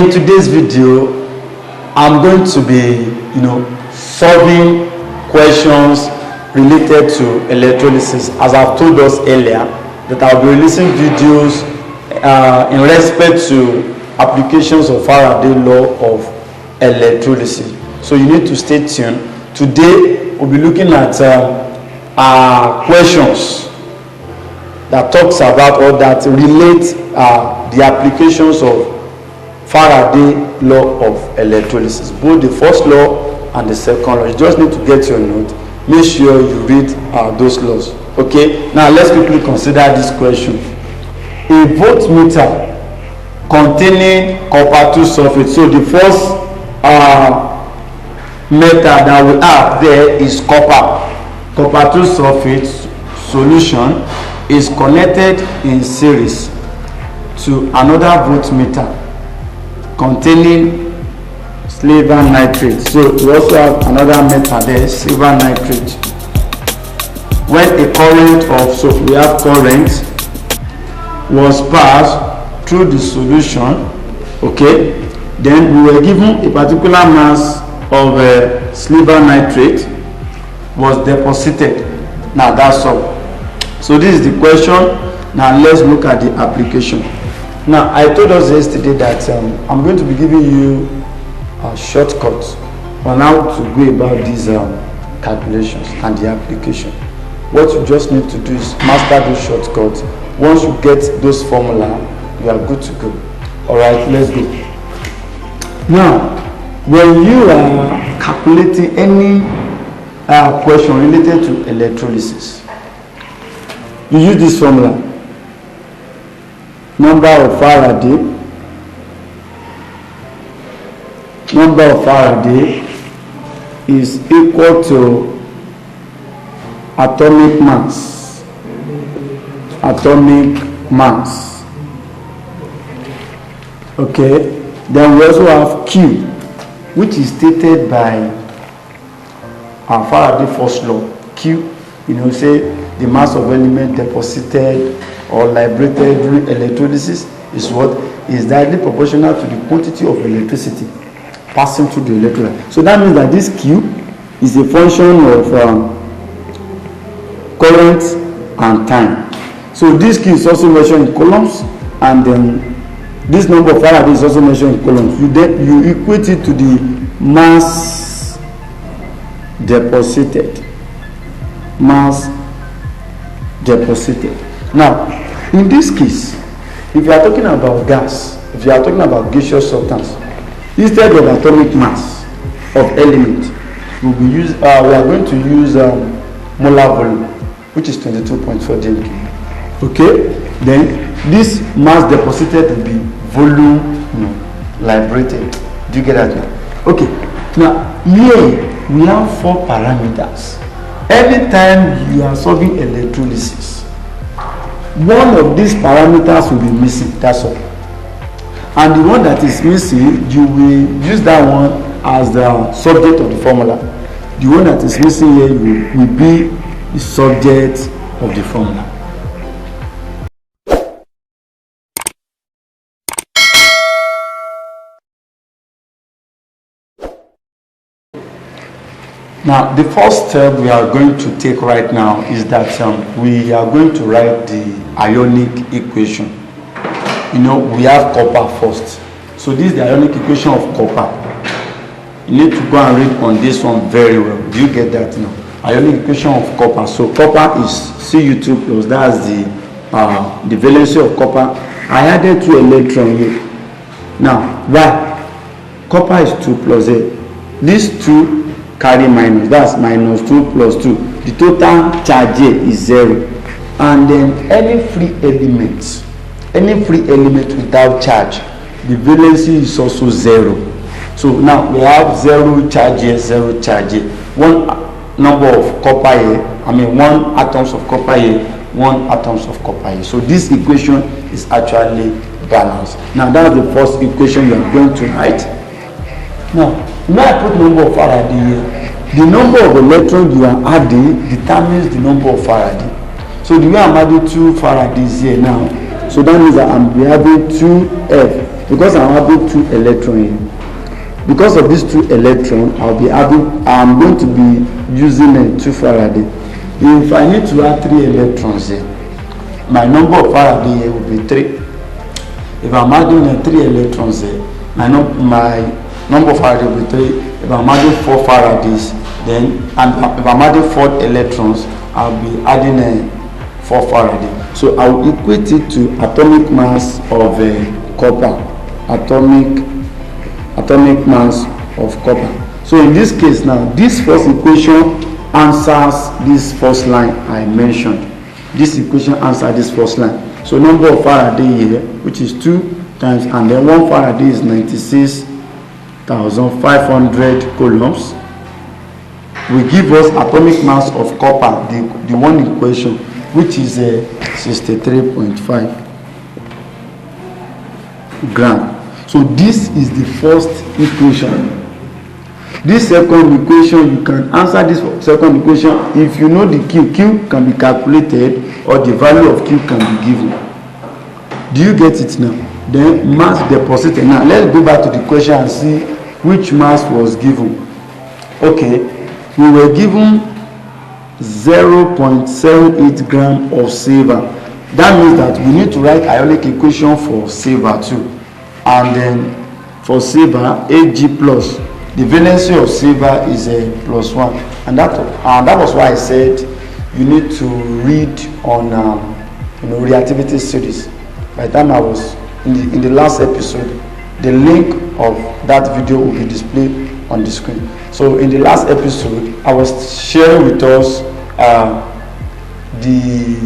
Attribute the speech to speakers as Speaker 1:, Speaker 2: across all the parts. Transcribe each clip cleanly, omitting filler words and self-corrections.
Speaker 1: In today's video, I'm going to be, solving questions related to electrolysis. As I've told us earlier, that I'll be releasing videos in respect to applications of Faraday law of electrolysis. So you need to stay tuned. Today, we'll be looking at questions that talks about or that relate the applications of Faraday law of electrolysis, both the first law and the second law. You just need to get your note. Make sure you read those laws. Okay, now let's quickly consider this question. A voltmeter containing copper 2 sulfate. So the first metal that we have there is copper 2 sulfate solution is connected in series to another voltmeter containing silver nitrate. So we also have another metal there, silver nitrate. When a current of, so we have current was passed through the solution, okay, then we were given a particular mass of silver nitrate was deposited. Now that's all. So this is the question. Now let's look at the application. Now I told us yesterday that I'm going to be giving you shortcuts on how to go about these calculations and the application. What you just need to do is master those shortcuts. Once you get those formula, you are good to go. All right, let's go. Now, when you are calculating any question related to electrolysis, you use this formula. Number of Faraday is equal to atomic mass. Okay, then we also have Q, which is stated by our Faraday first law. Q, say the mass of element deposited or liberated during electrolysis is what is directly proportional to the quantity of electricity passing through the electrolyte. So that means that this Q is a function of current and time. So this Q is also measured in coulombs, and then this number of Faraday is also measured in coulombs. You equate it to the mass deposited. Now, in this case, if you are talking about gas, if you are talking about gaseous substance, instead of atomic mass of element, we are going to use molar volume, which is 22.4 dm. Okay, then this mass deposited will be volume liberated. Do you get that now? Okay, now here we have 4 parameters. Anytime you are solving electrolysis, one of these parameters will be missing, that's all. And the one that is missing, you will use that one as the subject of the formula. The one that is missing here will be the subject of the formula. Now, the first step we are going to take right now is that we are going to write the ionic equation. We have copper first. So this is the ionic equation of copper. You need to go and read on this one very well. Do you get that now? Ionic equation of copper. So copper is Cu2 plus, that's the valency of copper. I added 2 electrons here. Now, why? Copper is 2 plus A. These 2 carry minus, that's minus 2 plus 2. The total charge here is 0. And then any free element without charge, the valency is also 0. So now we have 0 charge here, 0 charge here. One number of copper here, 1 atoms of copper here, 1 atoms of copper here. So this equation is actually balanced. Now that's the first equation you are going to write. Now, when I put number of Faraday here, the number of electrons you are adding determines the number of Faraday. So the way I'm adding 2 Faradays here now, so that means that I'm having 2F because I'm having 2 electrons here. Because of these 2 electrons, I'm going to be using 2 Faraday. If I need to add 3 electrons here, my number of Faraday here will be 3. If I'm adding 3 electrons here, my number of Faraday will be 3. If I'm adding 4 Faradays, then if I'm adding 4 electrons, I'll be adding 4 Faraday. So I will equate it to atomic mass of copper. Atomic mass of copper. So in this case now, this first equation answers this first line I mentioned. This equation answers this first line. So number of Faraday here, which is 2 times, and then 1 Faraday is 96,500 coulombs, will give us atomic mass of copper, the one equation, which is 63.5 gram. So this is the first equation. This second equation, you can answer this second equation if you know the Q. Q can be calculated, or the value of Q can be given. Do you get it now? Then mass deposited. Now let's go back to the question and see which mass was given. Okay, we were given 0.78 gram of silver. That means that we need to write ionic equation for silver too. And then for silver, Ag plus. The valency of silver is a +1, and that was why I said you need to read on reactivity series. By the time I was in the last episode, the link of that video will be displayed on the screen. So in the last episode, I was sharing with us the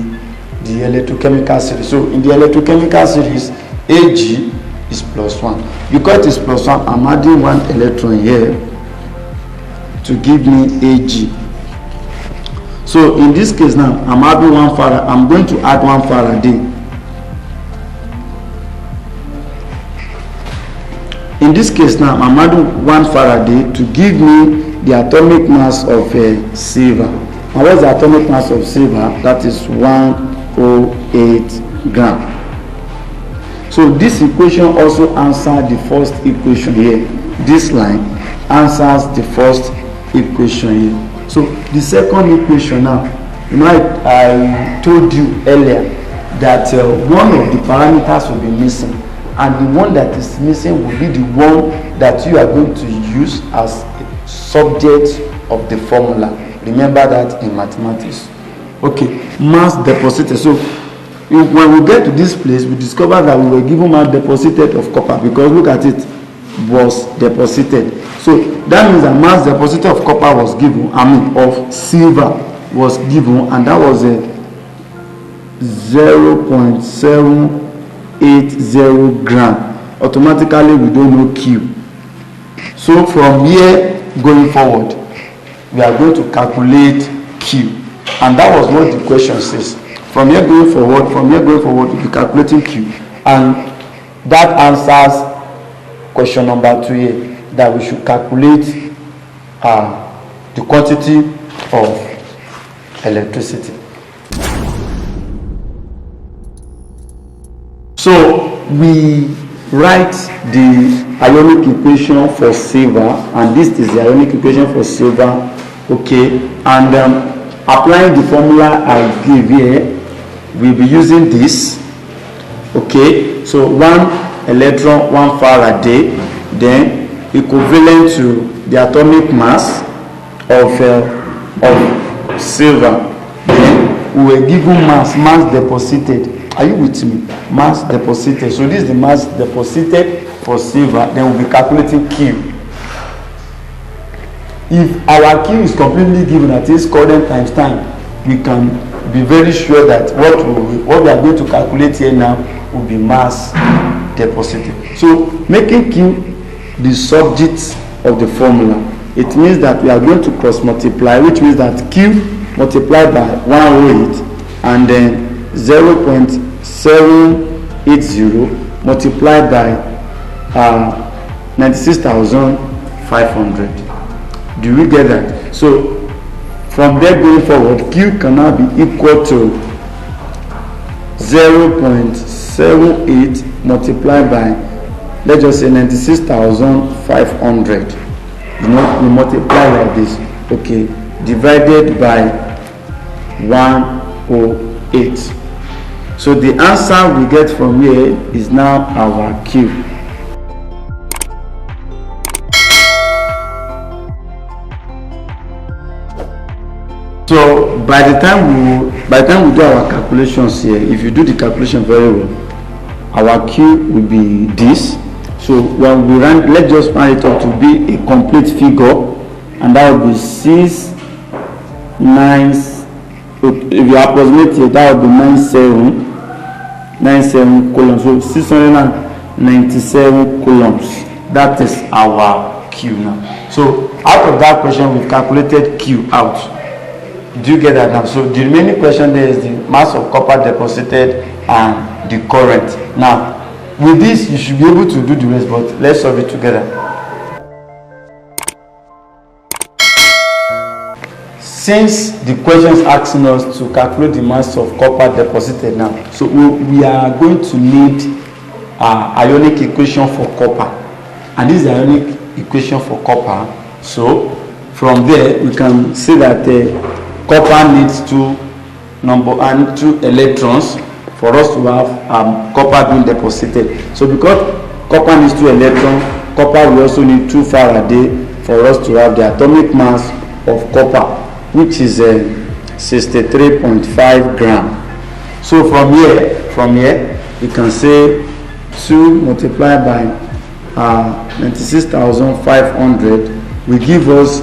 Speaker 1: electrochemical series. So in the electrochemical series, Ag is +1. Because it is +1, I'm adding 1 electron here to give me Ag. So in this case now, I'm adding 1 Faraday. I'm going to add 1 Faraday. In this case now, I'm adding 1 Faraday to give me the atomic mass of silver. Now what's the atomic mass of silver? That is 108 gram. So this equation also answers the first equation here. This line answers the first equation here. So the second equation now, I told you earlier that one of the parameters will be missing, and the one that is missing will be the one that you are going to use as subject of the formula. Remember that in mathematics. Okay, mass deposited. So when we get to this place, we discover that we were given mass deposited of copper, because look at it, was deposited. So that means that mass deposited of copper was given, of silver was given, and that was a 0.780 gram. Automatically we don't know Q. So from here going forward, we are going to calculate Q, and that was what the question says. From here going forward, we'll be calculating Q, and that answers question number 2 here, that we should calculate the quantity of electricity. So we write the ionic equation for silver, and this is the ionic equation for silver. Okay, and applying the formula I give here, we'll be using this. Okay, so 1 electron, 1 Faraday, then equivalent to the atomic mass of silver. Then we were given mass deposited. Are you with me? Mass deposited. So this is the mass deposited for silver. Then we'll be calculating Q. If our Q is completely given, at least current times time, we can be very sure that what we are going to calculate here now will be mass deposited. So making Q the subject of the formula, it means that we are going to cross multiply, which means that Q multiplied by 108 and then 0.780 multiplied by 96,500. Do we get that? So from there going forward, Q can now be equal to 0.78 multiplied by let's just say 96,500. You know, we multiply like this. Okay, divided by 108. So the answer we get from here is now our Q. So by the time we do our calculations here, if you do the calculation very well, our Q will be this. So when we run, let's just find it up to be a complete figure, and that will be 6 9. If you approximate it, that will be 97 columns. So 697 columns. That is our Q now. So out of that question, we've calculated Q out. Do you get that now? So the remaining question there is the mass of copper deposited and the current. Now, with this, you should be able to do the rest, but let's solve it together. Since the question is asking us to calculate the mass of copper deposited now, so we are going to need ionic equation for copper, and this is the ionic equation for copper. So from there, we can say that copper needs two electrons for us to have copper being deposited. So because copper needs 2 electrons, copper will also need 2 Faraday for us to have the atomic mass of copper, which is 63.5 gram. So from here, you can say 2 multiplied by 96,500 will give us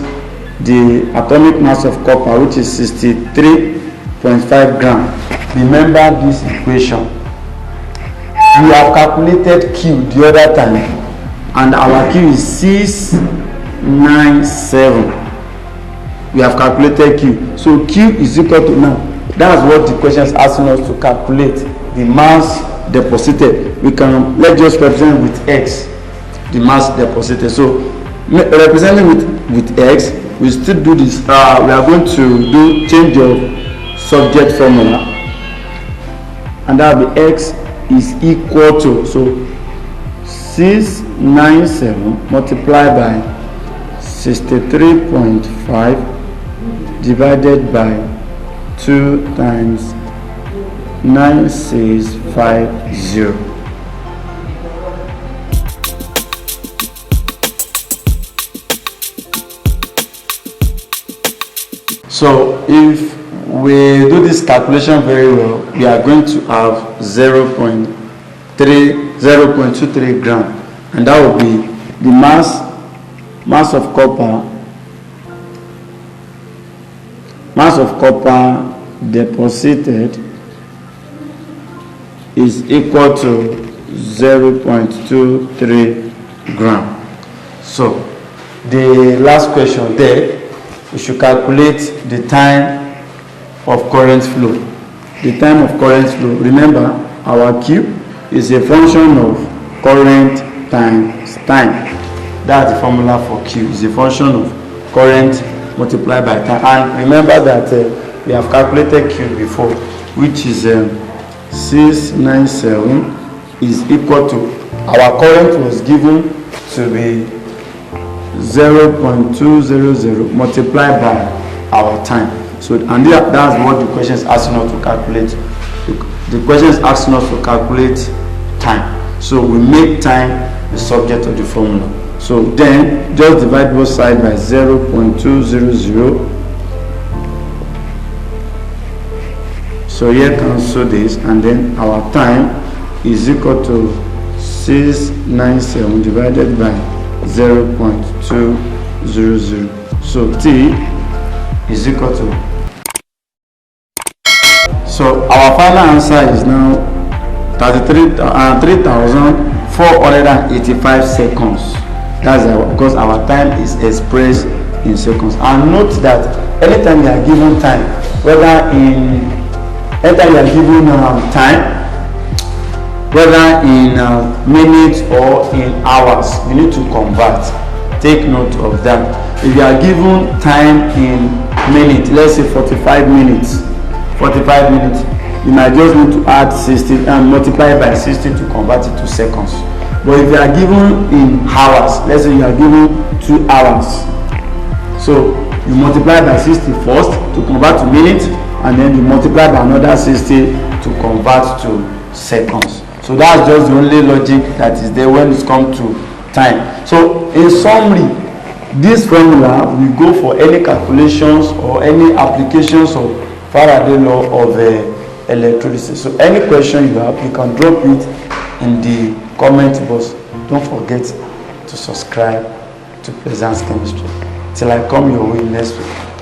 Speaker 1: the atomic mass of copper, which is 63.5 gram. Remember this equation. We have calculated Q the other time, and our Q is 697. We have calculated Q. So Q is equal to, now that's what the question is asking us to calculate, the mass deposited. Let's just represent with X the mass deposited. So representing with X, we still do this. We are going to do change of subject formula, and that will be X is equal to, so 697 multiplied by 63.5 divided by 2 times 9650. So if we do this calculation very well, we are going to have 0.23 gram, and that will be the mass of copper deposited is equal to 0.23 gram. So the last question there, we should calculate the time of current flow. The time of current flow, remember our Q is a function of current times time. That's the formula for Q, is a function of current multiplied by time. And remember that we have calculated Q before, which is 697 is equal to, our current was given to be 0.200 multiplied by our time. So, and that's what the question is asking us to calculate. The question is asking us to calculate time. So we make time the subject of the formula. So then just divide both sides by 0.200. So here cancel this, and then our time is equal to 697 divided by 0.200. So T is equal to, so our final answer is now 3,485 seconds. That's because our time is expressed in seconds. And note that anytime you are given time, whether in minutes or in hours, you need to convert. Take note of that. If you are given time in minutes, let's say 45 minutes, you might just need to add 60 and multiply by 60 to convert it to seconds. But if you are given in hours, let's say you are given 2 hours, so you multiply by 60 first to convert to minutes, and then you multiply by another 60 to convert to seconds. So that's just the only logic that is there when it comes to time. So in summary, this formula will go for any calculations or any applications of Faraday law of electrolysis. So any question you have, you can drop it in the comment box. Don't forget to subscribe to Pleasance Chemistry. Till I come your way next week.